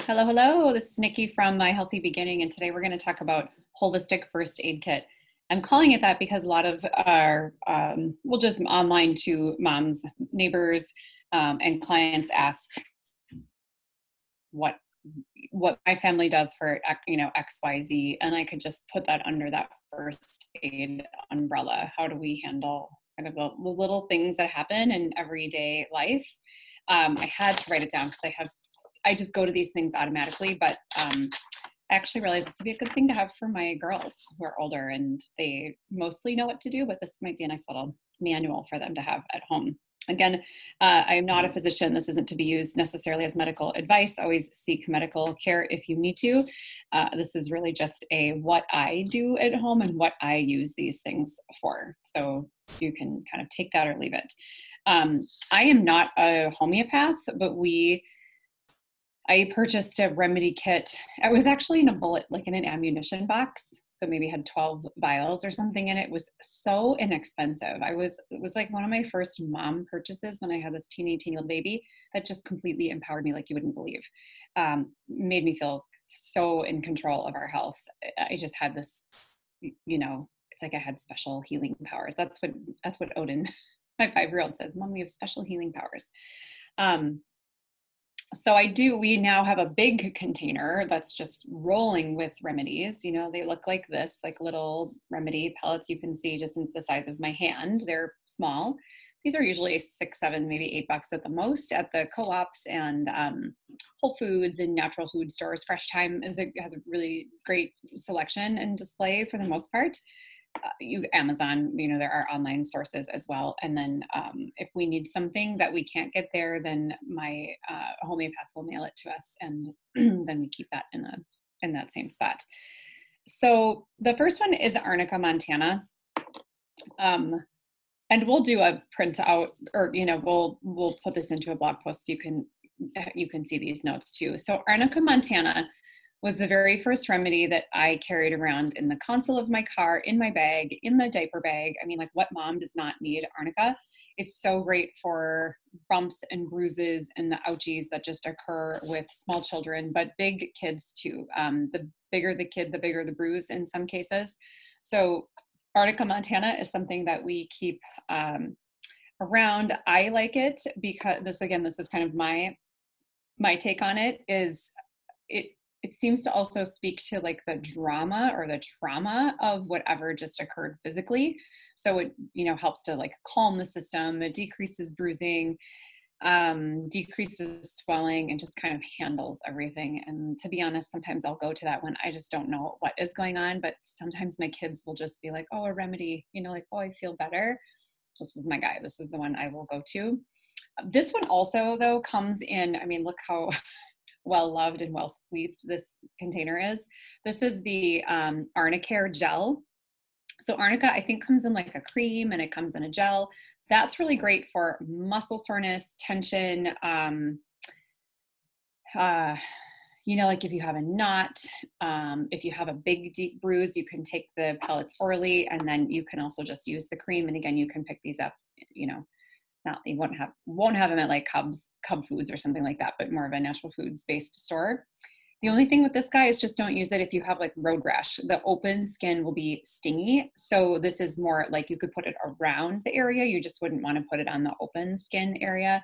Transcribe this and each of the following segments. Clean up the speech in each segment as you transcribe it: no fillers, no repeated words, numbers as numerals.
Hello, hello. This is Nikki from My Healthy Beginning, and today we're going to talk about holistic first aid kit. I'm calling it that because a lot of our, we'll just online to moms, neighbors, and clients ask what my family does for, XYZ, and I could just put that under that first aid umbrella. How do we handle kind of the little things that happen in everyday life? I had to write it down because I just go to these things automatically, but I actually realized this would be a good thing to have for my girls who are older and they mostly know what to do, but this might be a nice little manual for them to have at home. Again, I am not a physician. This isn't to be used necessarily as medical advice. Always seek medical care if you need to. This is really just what I do at home and what I use these things for. So you can kind of take that or leave it. I am not a homeopath, but I purchased a remedy kit. I was actually in a bullet, like in an ammunition box. So maybe had 12 vials or something in it. It was so inexpensive. It was like one of my first mom purchases when I had this teeny little baby that just completely empowered me like you wouldn't believe. Made me feel so in control of our health. I just had this, it's like I had special healing powers. That's what Odin, my 5-year-old, says, Mom, we have special healing powers. So we now have a big container that's just rolling with remedies. They look like this, like little remedy pellets. You can see just the size of my hand. They're small. These are usually $6, $7, maybe $8 at the most at the co-ops and Whole Foods and natural food stores. Fresh Time has a really great selection and display for the most part. Amazon, there are online sources as well. And then if we need something that we can't get there, then my homeopath will mail it to us, and then we keep that in that same spot. So the first one is Arnica montana, and we'll do a printout, or we'll put this into a blog post so you can see these notes too. So Arnica montana was the very first remedy that I carried around in the console of my car, in my bag, in the diaper bag. I mean, like, what mom does not need arnica? It's so great for bumps and bruises and the ouchies that just occur with small children, but big kids too. The bigger the kid, the bigger the bruise in some cases. So Arnica montana is something that we keep around. I like it because this is kind of my take on it. It seems to also speak to like the drama or the trauma of whatever just occurred physically. So it, helps to like calm the system. It decreases bruising, decreases swelling, and just kind of handles everything. And to be honest, sometimes I'll go to that when I just don't know what is going on. But sometimes my kids will just be like, oh, a remedy, like, oh, I feel better. This is my guy. This is the one I will go to. This one also, though, comes in, look how well loved and well squeezed this container is. This is the Arnicare gel. So Arnica, I think, comes in like a cream and it comes in a gel. That's really great for muscle soreness, tension. Like if you have a knot, if you have a big deep bruise, you can take the pellets orally, and then you can also just use the cream. And again, you can pick these up, you won't have them at like Cub Foods or something like that, but more of a natural foods based store. The only thing with this guy is just don't use it if you have like road rash. The open skin will be stingy. So this is more like you could put it around the area. You just wouldn't want to put it on the open skin area.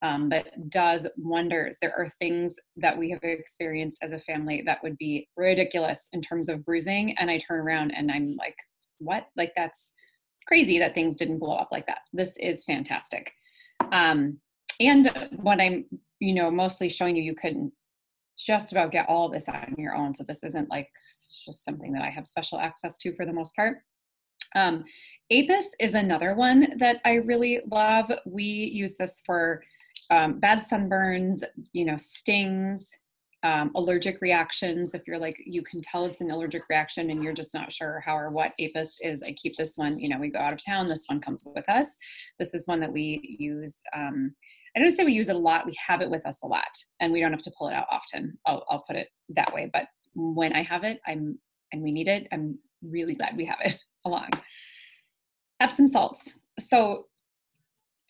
But does wonders. There are things that we have experienced as a family that would be ridiculous in terms of bruising. And I turn around and I'm like, what? Like, that's crazy that things didn't blow up like that. This is fantastic. And what I'm, mostly showing you, you can just about get all of this on your own. So this isn't like just something that I have special access to for the most part. Apis is another one that I really love. We use this for bad sunburns, stings, allergic reactions. If you're like, you can tell it's an allergic reaction and you're just not sure how or what Apis is, I keep this one. We go out of town, this one comes with us. This is one that we use. I don't say we use it a lot. We have it with us a lot, and we don't have to pull it out often. I'll put it that way. But when I have it, and we need it, I'm really glad we have it along. Epsom salts. So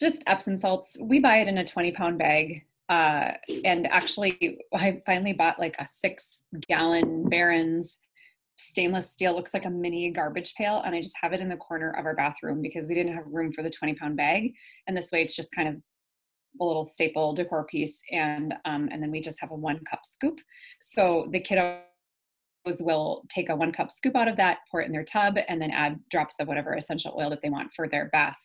just Epsom salts, we buy it in a 20-pound bag. And actually, I finally bought like a 6-gallon Barron's stainless steel, looks like a mini garbage pail. And I just have it in the corner of our bathroom because we didn't have room for the 20-pound bag. And this way it's just kind of a little staple decor piece. And then we just have a 1-cup scoop. So the kiddos will take a 1-cup scoop out of that, pour it in their tub, and then add drops of whatever essential oil that they want for their bath.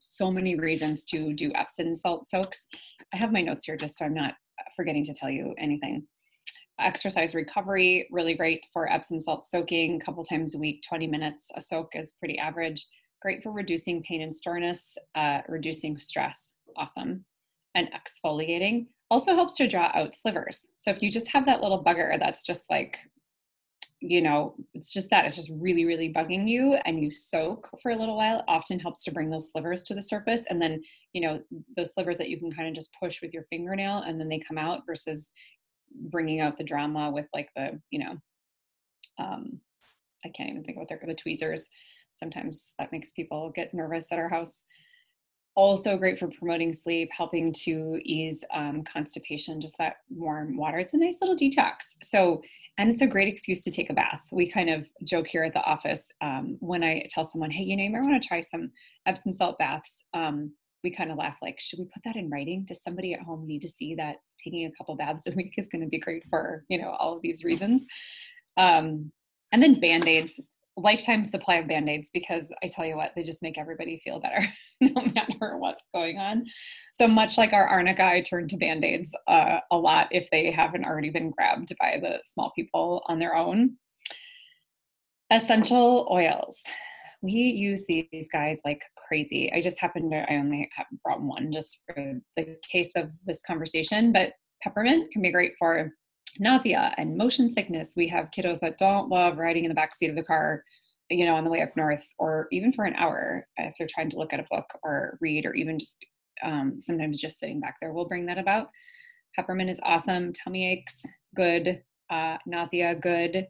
So many reasons to do Epsom salt soaks. I have my notes here just so I'm not forgetting to tell you anything. Exercise recovery, really great for Epsom salt soaking, a couple times a week, 20 minutes a soak is pretty average. Great for reducing pain and soreness, reducing stress, awesome. And exfoliating also helps to draw out slivers. So if you just have that little bugger that's just like, it's just really, really bugging you, and you soak for a little while, often helps to bring those slivers to the surface. And then, those slivers that you can kind of just push with your fingernail and then they come out, versus bringing out the drama with like the, I can't even think what they're, the tweezers. Sometimes that makes people get nervous at our house. Also great for promoting sleep, helping to ease constipation, just that warm water. It's a nice little detox. And it's a great excuse to take a bath. We kind of joke here at the office when I tell someone, hey, you might want to try some Epsom salt baths. We kind of laugh like, should we put that in writing? Does somebody at home need to see that taking a couple baths a week is going to be great for, all of these reasons? And then Band-Aids, lifetime supply of Band-Aids, because I tell you what, they just make everybody feel better no matter what's going on. So much like our arnica, I turn to Band-Aids a lot if they haven't already been grabbed by the small people on their own. Essential oils. We use these guys like crazy. I only have brought one just for the case of this conversation, but peppermint can be great for nausea and motion sickness. We have kiddos that don't love riding in the backseat of the car, on the way up north, or even for an hour if they're trying to look at a book or read, or even just sometimes just sitting back there will bring that about. Peppermint is awesome. Tummy aches, good. Nausea, good.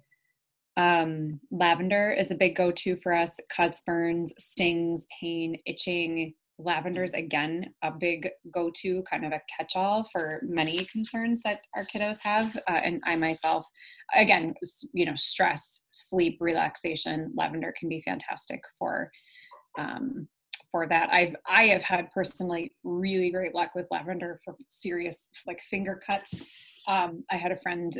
Lavender is a big go-to for us. Cuts, burns, stings, pain, itching. Lavender is, again, a big go-to, kind of a catch-all for many concerns that our kiddos have. And I myself, again, stress, sleep, relaxation, lavender can be fantastic for that. I have had personally really great luck with lavender for serious like finger cuts. I had a friend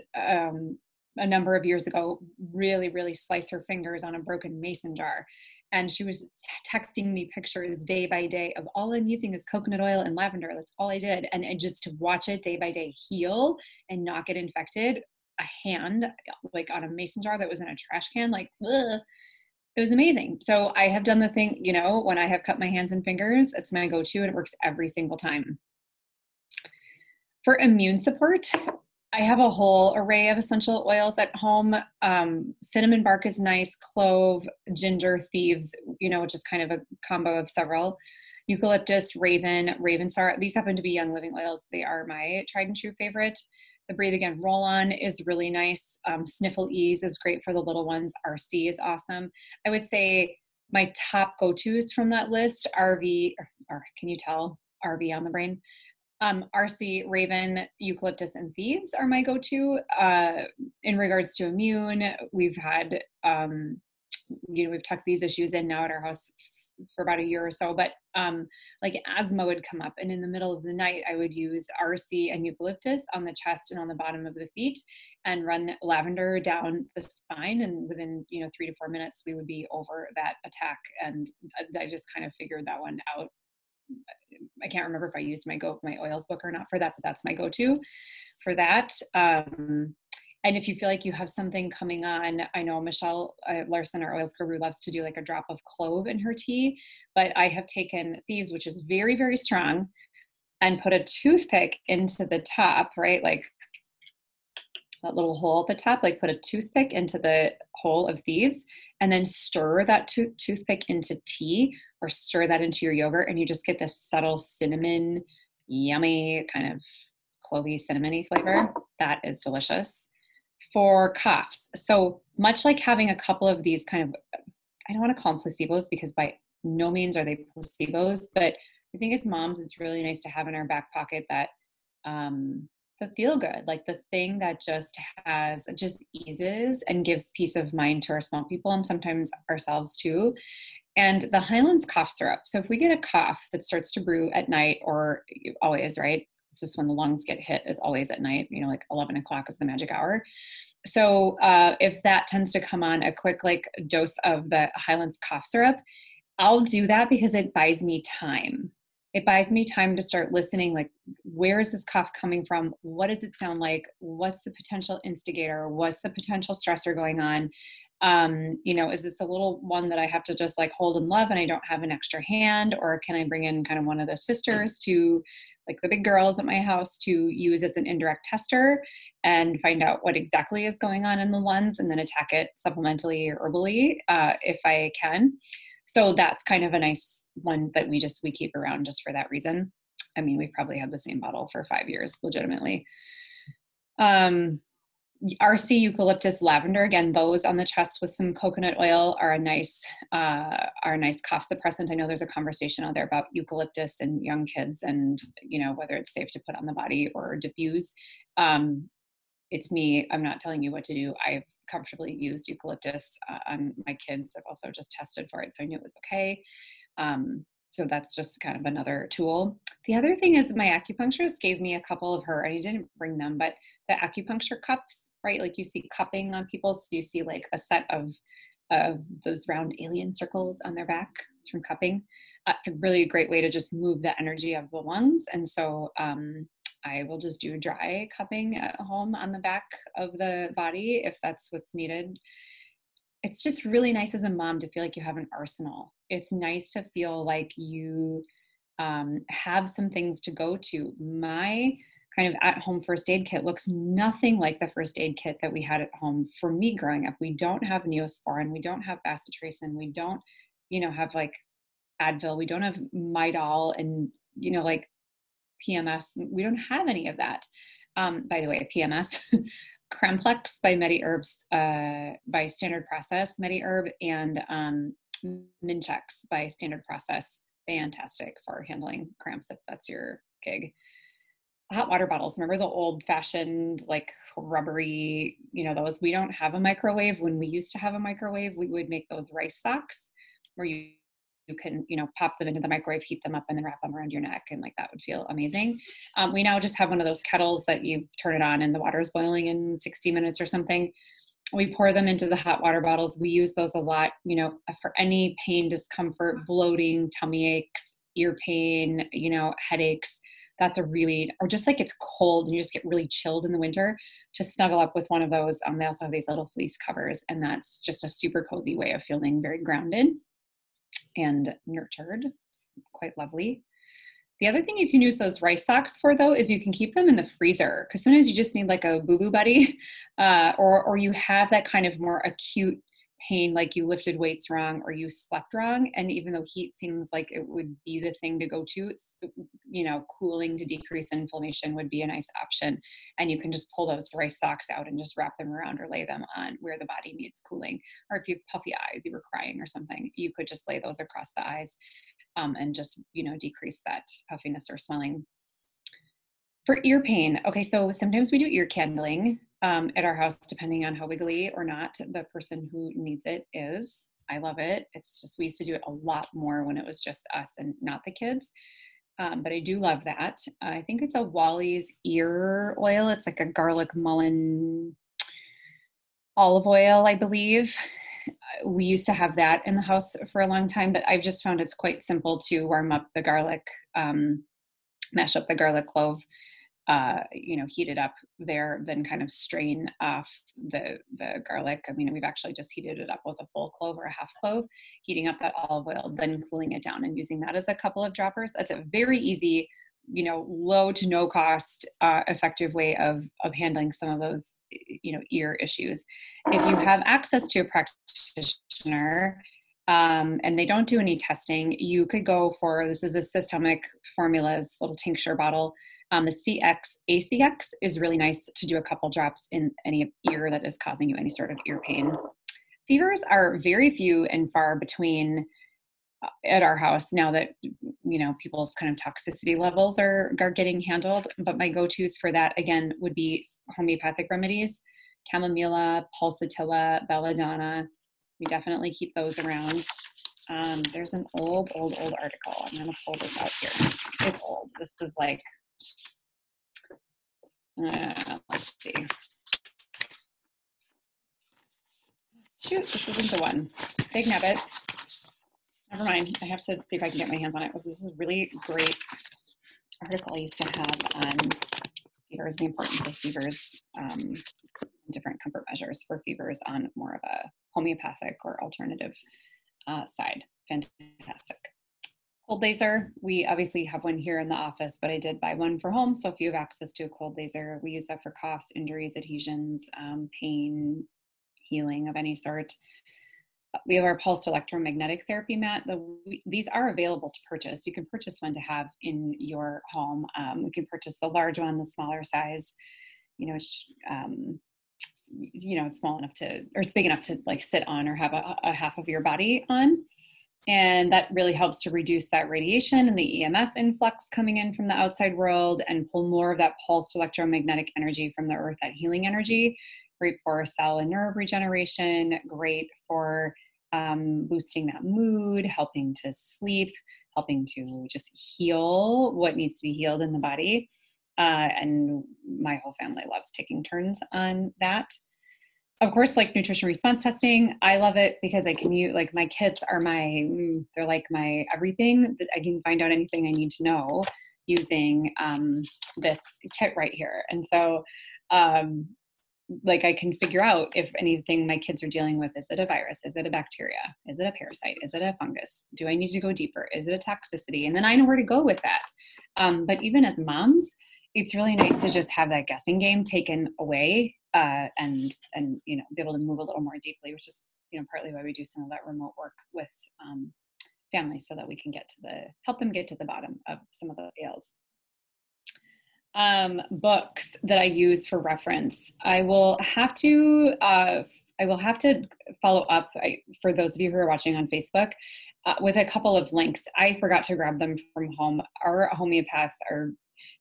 a number of years ago really, really slice her fingers on a broken mason jar. And she was texting me pictures day by day of all I'm using is coconut oil and lavender. That's all I did. And just to watch it day by day heal and not get infected, a hand like on a mason jar that was in a trash can, like, ugh, it was amazing. So I have done the thing, when I have cut my hands and fingers, it's my go-to and it works every single time. For immune support, I have a whole array of essential oils at home. Cinnamon bark is nice, clove, ginger, thieves, which is kind of a combo of several. Eucalyptus, raven star. These happen to be Young Living oils. They are my tried and true favorite. The Breathe Again roll-on is really nice. Sniffle Ease is great for the little ones. RC is awesome. I would say my top go-tos from that list, RV, or can you tell? RV on the brain. RC, Raven, Eucalyptus, and Thieves are my go-to. In regards to immune, we've had, we've tucked these issues in now at our house for about a year or so, but like asthma would come up, and in the middle of the night, I would use RC and Eucalyptus on the chest and on the bottom of the feet and run lavender down the spine. And within, 3 to 4 minutes, we would be over that attack. And I just kind of figured that one out. I can't remember if I used my oils book or not for that, but that's my go-to for that. And if you feel like you have something coming on, I know Michelle Larson, our oils guru, loves to do like a drop of clove in her tea, but I have taken Thieves, which is very, very strong, and put a toothpick into the top, right? Like that little hole at the top, like put a toothpick into the hole of Thieves and then stir that toothpick into tea or stir that into your yogurt, and you just get this subtle cinnamon, yummy kind of clovey cinnamony flavor. That is delicious. For coughs, so much like having a couple of these kind of, I don't want to call them placebos because by no means are they placebos, but I think as moms, it's really nice to have in our back pocket that the feel good, like the thing that just eases and gives peace of mind to our small people and sometimes ourselves too. And the Highlands cough syrup. So if we get a cough that starts to brew at night, or always, right? It's just when the lungs get hit is always at night, like 11 o'clock is the magic hour. So if that tends to come on, a quick like dose of the Highlands cough syrup, I'll do that because it buys me time. It buys me time to start listening, like, where is this cough coming from? What does it sound like? What's the potential instigator? What's the potential stressor going on? Is this a little one that I have to just like hold and love and I don't have an extra hand? Or can I bring in kind of one of the sisters to, like the big girls at my house, to use as an indirect tester and find out what exactly is going on in the lungs and then attack it supplementally or herbally if I can. So that's kind of a nice one that we keep around just for that reason. I mean, we've probably had the same bottle for 5 years, legitimately. RC eucalyptus lavender, again, those on the chest with some coconut oil are a nice cough suppressant. I know there's a conversation out there about eucalyptus and young kids and, whether it's safe to put on the body or diffuse. It's me. I'm not telling you what to do. I've comfortably used eucalyptus on my kids. I've also just tested for it, so I knew it was okay. So that's just kind of another tool. The other thing is my acupuncturist gave me a couple of her, and he didn't bring them, but the acupuncture cups, right? Like you see cupping on people. So you see like a set of those round alien circles on their back. It's from cupping. It's a really great way to just move the energy of the lungs. And so I will just do dry cupping at home on the back of the body if that's what's needed. It's just really nice as a mom to feel like you have an arsenal. It's nice to feel like you have some things to go to. My kind of at-home first aid kit looks nothing like the first aid kit that we had at home for me growing up. We don't have Neosporin, we don't have bacitracin, we don't, have like Advil, we don't have Midol and, like PMS. We don't have any of that. By the way, PMS, Cremplex by MediHerbs, by Standard Process, MediHerb, and Minchex by Standard Process. Fantastic for handling cramps if that's your gig. Hot water bottles. Remember the old fashioned, like rubbery, those? We don't have a microwave. When we used to have a microwave, we would make those rice socks where you can, pop them into the microwave, heat them up, and then wrap them around your neck. And like, that would feel amazing. We now just have one of those kettles that you turn it on and the water is boiling in 60 minutes or something. We pour them into the hot water bottles. We use those a lot, for any pain, discomfort, bloating, tummy aches, ear pain, headaches. That's or just like it's cold and you just get really chilled in the winter, just snuggle up with one of those. They also have these little fleece covers, and that's just a super cozy way of feeling very grounded and nurtured. It's quite lovely. The other thing you can use those rice socks for, though, is you can keep them in the freezer, because sometimes you just need like a boo-boo buddy, or you have that kind of more acute pain, like you lifted weights wrong or you slept wrong. And even though heat seems like it would be the thing to go to, it's, cooling to decrease inflammation would be a nice option. And you can just pull those rice socks out and just wrap them around or lay them on where the body needs cooling. Or if you have puffy eyes, you were crying or something, you could just lay those across the eyes and just, decrease that puffiness or swelling. For ear pain, okay, so sometimes we do ear candling at our house, depending on how wiggly or not the person who needs it is. I love it. It's just, we used to do it a lot more when it was just us and not the kids. But I do love that. I think it's a Wally's ear oil. It's like a garlic mullein olive oil, I believe. We used to have that in the house for a long time, but I've just found it's quite simple to warm up the garlic, mash up the garlic clove, heat it up there, then kind of strain off the garlic. I mean, we've actually just heated it up with a full clove or a half clove, heating up that olive oil, then cooling it down and using that as a couple of droppers. That's a very easy, low to no cost, effective way of handling some of those, ear issues. If you have access to a practitioner, and they don't do any testing, you could go for, this is a systemic formulas little tincture bottle. The ACX is really nice to do a couple drops in any ear that is causing you any sort of ear pain. Fevers are very few and far between. at our house now that, people's kind of toxicity levels are getting handled. But my go-tos for that, again, would be homeopathic remedies, chamomilla, pulsatilla, belladonna. We definitely keep those around. There's an old article. I'm going to pull this out here. It's old. This is like, let's see. Shoot, this isn't the one. Big Nabbit. Never mind. I have to see if I can get my hands on it. This is a really great article I used to have on fevers, the importance of fevers, different comfort measures for fevers on more of a homeopathic or alternative side. Fantastic. Cold laser, we obviously have one here in the office, but I did buy one for home. So if you have access to a cold laser, we use that for coughs, injuries, adhesions, pain, healing of any sort. We have our pulsed electromagnetic therapy mat. These are available to purchase. You can purchase one to have in your home. We can purchase the large one, the smaller size. It's small enough or it's big enough to like sit on or have a half of your body on. And that really helps to reduce that radiation and the EMF influx coming in from the outside world and pull more of that pulsed electromagnetic energy from the earth, that healing energy. Great for cell and nerve regeneration, great for boosting that mood, helping to sleep, helping to just heal what needs to be healed in the body. And my whole family loves taking turns on that. Of course, like nutrition response testing, I love it because I can use, like, my kids are they're like my everything. I can find out anything I need to know using this kit right here. And so, I can figure out if anything my kids are dealing with, is it a virus? Is it a bacteria? Is it a parasite? Is it a fungus? Do I need to go deeper? Is it a toxicity? And then I know where to go with that. But even as moms, it's really nice to just have that guessing game taken away and be able to move a little more deeply, which is, partly why we do some of that remote work with families so that we can help them get to the bottom of some of those ails. Books that I use for reference. I will have to follow up for those of you who are watching on Facebook with a couple of links. I forgot to grab them from home. Our homeopath, or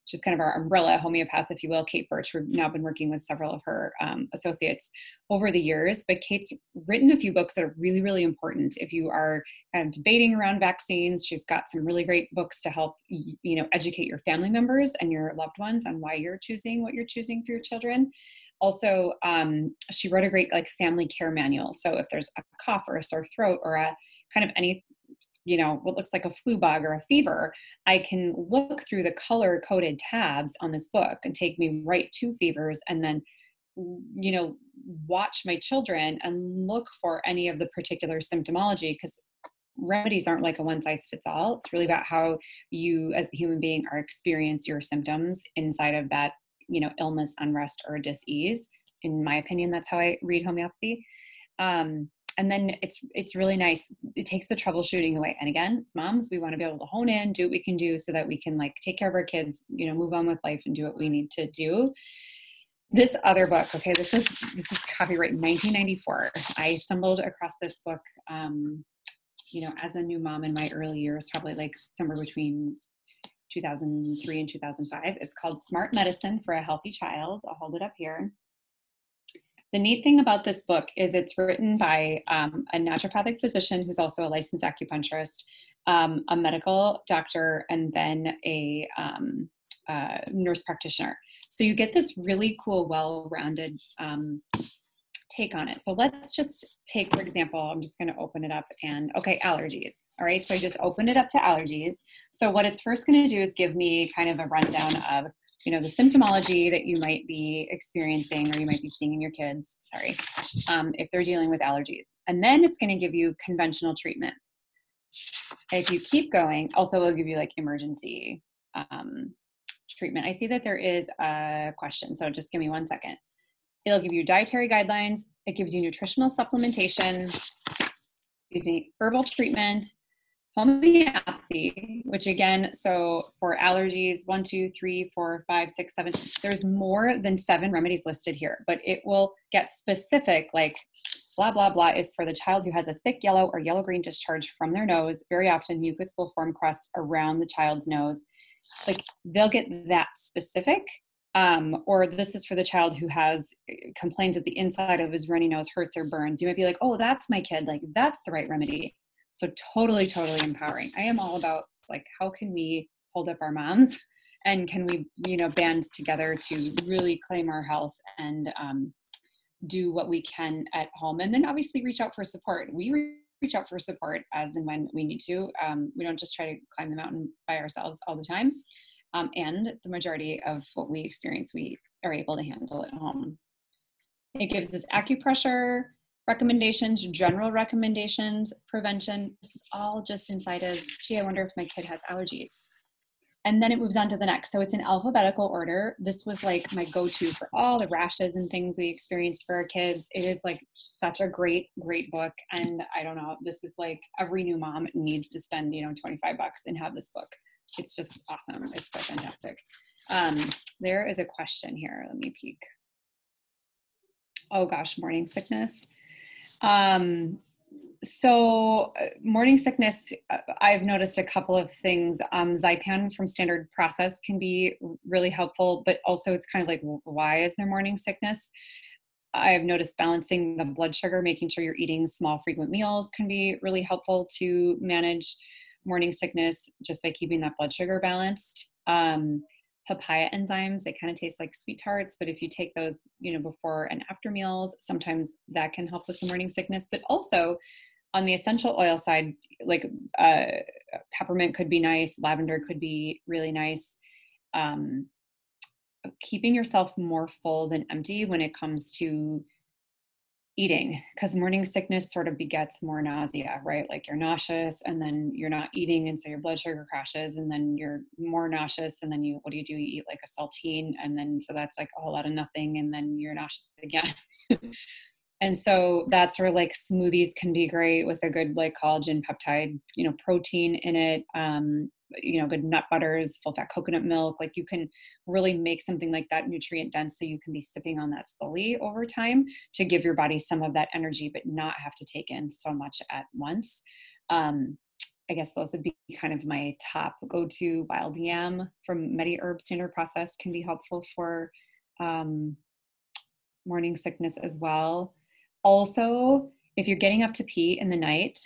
just kind of our umbrella homeopath, if you will, Kate Birch. We've now been working with several of her associates over the years, but Kate's written a few books that are really, really important. If you are kind of debating around vaccines, she's got some really great books to help, educate your family members and your loved ones on why you're choosing what you're choosing for your children. Also, she wrote a great family care manual. So if there's a cough or a sore throat or a kind of any what looks like a flu bug or a fever, I can look through the color coded tabs on this book and take me right to fevers, and then, watch my children and look for any of the particular symptomology, because remedies aren't like a one size fits all. It's really about how you as a human being are experience your symptoms inside of that, illness, unrest, or dis-ease. In my opinion, that's how I read homeopathy. And then it's really nice. It takes the troubleshooting away. And again, it's moms. We want to be able to hone in, do what we can do so that we can take care of our kids, move on with life and do what we need to do. This other book, okay, this is copyright 1994. I stumbled across this book, as a new mom in my early years, probably somewhere between 2003 and 2005. It's called Smart Medicine for a Healthy Child. I'll hold it up here. The neat thing about this book is it's written by a naturopathic physician who's also a licensed acupuncturist, a medical doctor, and then a nurse practitioner. So you get this really cool, well-rounded take on it. So let's just take, for example, I'm just going to open it up and, okay, allergies. All right, so I just opened it up to allergies. So what it's first going to do is give me kind of a rundown of the symptomology that you might be experiencing or you might be seeing in your kids, if they're dealing with allergies. And then it's going to give you conventional treatment. If you keep going, also it'll give you emergency treatment. I see that there is a question, so just give me 1 second. It'll give you dietary guidelines. It gives you nutritional supplementation, herbal treatment, homeopathy, which again, so for allergies, 1, 2, 3, 4, 5, 6, 7, there's more than 7 remedies listed here, but it will get specific, blah, blah, blah is for the child who has a thick yellow or yellow-green discharge from their nose. Very often mucus will form crust around the child's nose. Like they'll get that specific. Or this is for the child who has complains that the inside of his runny nose hurts or burns. You might be like, oh, that's my kid. Like that's the right remedy. So totally, totally empowering. I am all about like, how can we hold up our moms and can we, band together to really claim our health and do what we can at home. And then obviously reach out for support. We reach out for support as and when we need to. We don't just try to climb the mountain by ourselves all the time. And the majority of what we experience, we are able to handle at home. It gives us acupressure recommendations, general recommendations, prevention. This is all just inside of, gee, I wonder if my kid has allergies. And then it moves on to the next. So it's in alphabetical order. This was like my go-to for all the rashes and things we experienced for our kids. It is like such a great, great book. And I don't know, this is like every new mom needs to spend, $25 and have this book. It's just awesome. It's so fantastic. There is a question here. Let me peek. Oh gosh, morning sickness. So morning sickness, I've noticed a couple of things. Zypan from Standard Process can be really helpful, but also it's kind of like, why is there morning sickness? I've noticed balancing the blood sugar, making sure you're eating small, frequent meals can be really helpful to manage morning sickness just by keeping that blood sugar balanced. Papaya enzymes, they kind of taste like sweet tarts, but if you take those, before and after meals, sometimes that can help with the morning sickness. But also on the essential oil side, like peppermint could be nice, lavender could be really nice. Keeping yourself more full than empty when it comes to eating, because morning sickness sort of begets more nausea, right? Like you're nauseous and then you're not eating, and so your blood sugar crashes, and then you're more nauseous, and then what do? You eat like a saltine, and then so that's like a whole lot of nothing, and then you're nauseous again. And so that's where like smoothies can be great with a good like collagen peptide, protein in it, good nut butters, full fat coconut milk. Like you can really make something like that nutrient dense, so you can be sipping on that slowly over time to give your body some of that energy, but not have to take in so much at once. I guess those would be kind of my top go-to. Wild yam from MediHerb Standard Process can be helpful for morning sickness as well. Also, if you're getting up to pee in the night,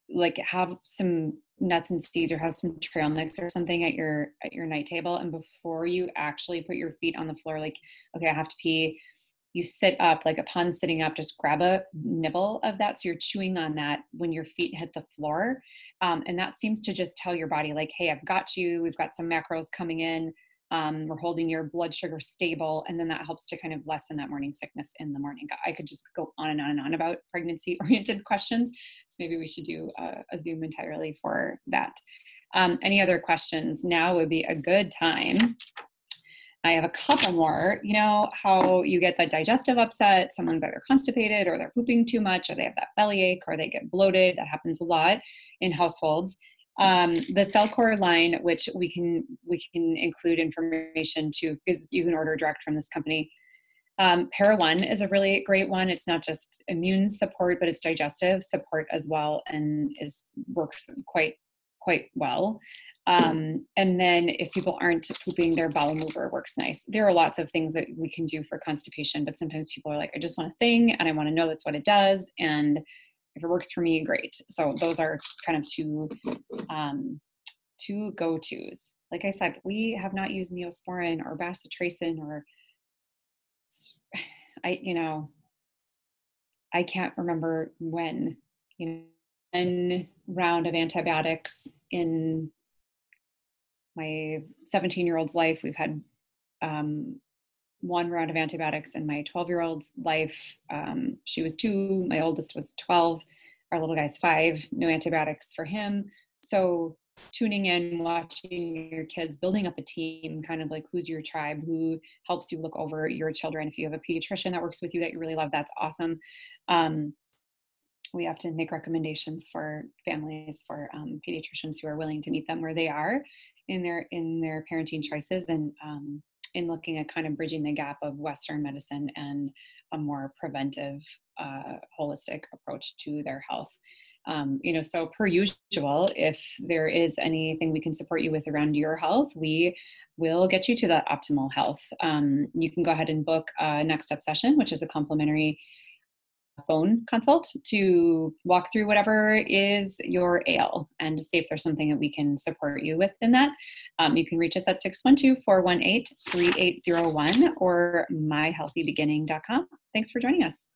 like have some nuts and seeds or have some trail mix or something at your night table. And before you actually put your feet on the floor, like, okay, I have to pee, you sit up, like upon sitting up, just grab a nibble of that. So you're chewing on that when your feet hit the floor. And that seems to just tell your body like, hey, I've got you. We've got some macros coming in. We're holding your blood sugar stable, and then that helps to kind of lessen that morning sickness in the morning. I could just go on and on and on about pregnancy-oriented questions, so maybe we should do a Zoom entirely for that. Any other questions? Now would be a good time. I have a couple more. How you get that digestive upset, someone's either constipated or they're pooping too much, or they have that bellyache, or they get bloated. That happens a lot in households. The CellCore line, which we can include information to, because you can order direct from this company. Para 1 is a really great one. It's not just immune support, but it's digestive support as well, and works quite well. And then if people aren't pooping, their bowel mover works nice. There are lots of things that we can do for constipation, but sometimes people are like, I just want a thing and I want to know that's what it does. And if it works for me, great. So those are kind of two go-tos. Like I said, we have not used Neosporin or bacitracin or I can't remember when, one round of antibiotics in my 17-year-old's life. We've had one round of antibiotics in my 12-year-old's life. She was 2, my oldest was 12, our little guy's 5, no antibiotics for him. So tuning in, watching your kids, building up a team, kind of like who's your tribe, who helps you look over your children. If you have a pediatrician that works with you that you really love, that's awesome. We often make recommendations for families, for pediatricians who are willing to meet them where they are in their parenting choices. And in looking at kind of bridging the gap of Western medicine and a more preventive, holistic approach to their health. So per usual, if there is anything we can support you with around your health, we will get you to that optimal health. You can go ahead and book a next step session, which is a complimentary phone consult to walk through whatever is your ail and to see if there's something that we can support you with in that. You can reach us at 612-418-3801 or myhealthybeginning.com. Thanks for joining us.